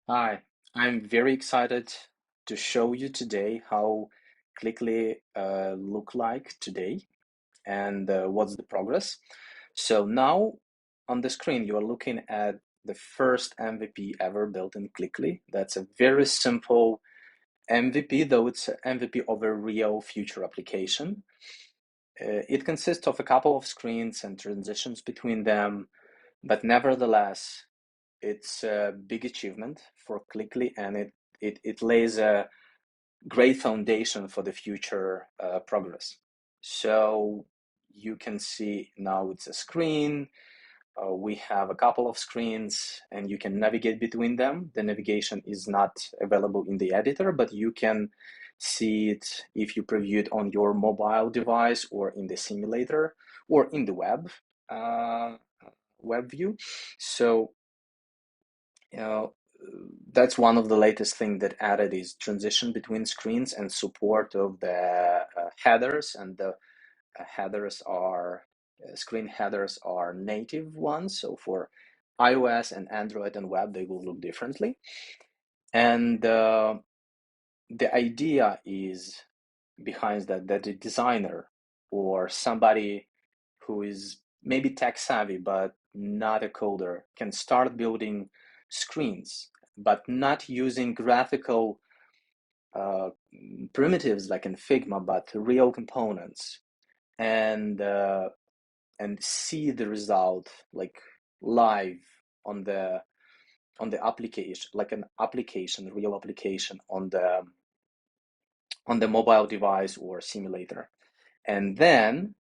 Hi, I'm very excited to show you today how Clickly look like today and what's the progress. So now on the screen you are looking at the first MVP ever built in Clickly. That's a very simple MVP, though it's an MVP of a real future application. It consists of a couple of screens and transitions between them, but nevertheless it's a big achievement for Clickly, and it lays a great foundation for the future progress. So you can see now it's a screen. We have a couple of screens and you can navigate between them. The navigation is not available in the editor, but you can see it if you preview it on your mobile device or in the simulator or in the uh, web view. So uh, that's one of the latest thing that added is transition between screens and support of the headers, and the headers are screen headers are native ones. So for iOS and Android and web, they will look differently. And the idea is behind that the designer or somebody who is maybe tech savvy but not a coder can start building screens, but not using graphical uh, primitives like in Figma, but real components, and uh, and see the result like live on the application, like an application, real application on the mobile device or simulator. And then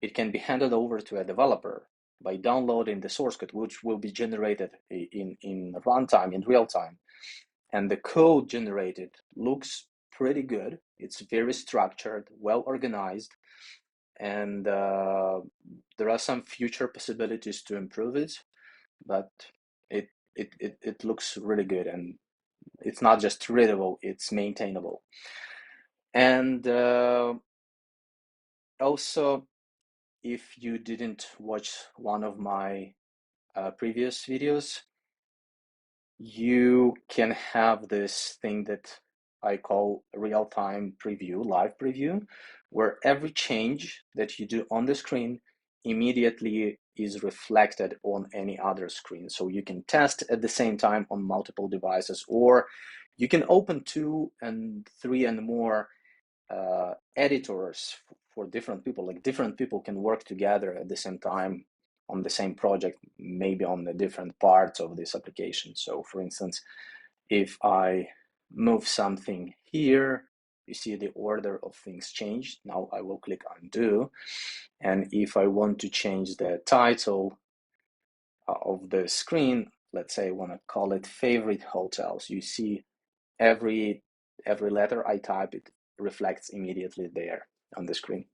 it can be handed over to a developer by downloading the source code, which will be generated in runtime, in real time. And the code generated looks pretty good. It's very structured, well organized, and there are some future possibilities to improve it, but it looks really good, and it's not just readable, it's maintainable. And also, if you didn't watch one of my previous videos, you can have this thing that I call real-time preview, live preview, where every change that you do on the screen immediately is reflected on any other screen. So you can test at the same time on multiple devices, or you can open 2 and 3 and more editors for different people. Like different people can work together at the same time on the same project, maybe on the different parts of this application. So for instance, if I move something here, you see the order of things changed. Now I will click undo. And if I want to change the title of the screen, let's say I want to call it favorite hotels, you see every letter I type, it reflects immediately there on the screen.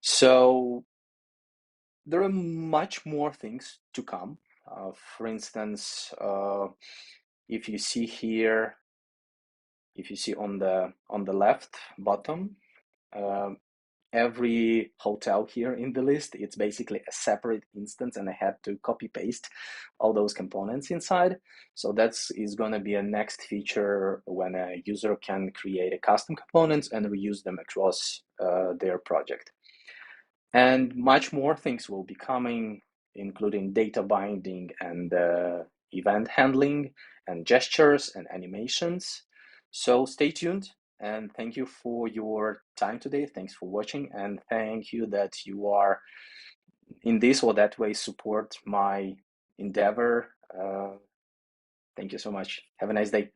So there are much more things to come. For instance, if you see here, if you see on the left bottom, uh, every hotel here in the list, it's basically a separate instance, and I had to copy paste all those components inside. So that's is going to be a next feature when a user can create a custom components and reuse them across their project. And much more things will be coming, including data binding and event handling and gestures and animations. So stay tuned, and thank you for your time today. Thanks for watching, and thank you that you are in this or that way support my endeavor. Thank you so much. Have a nice day.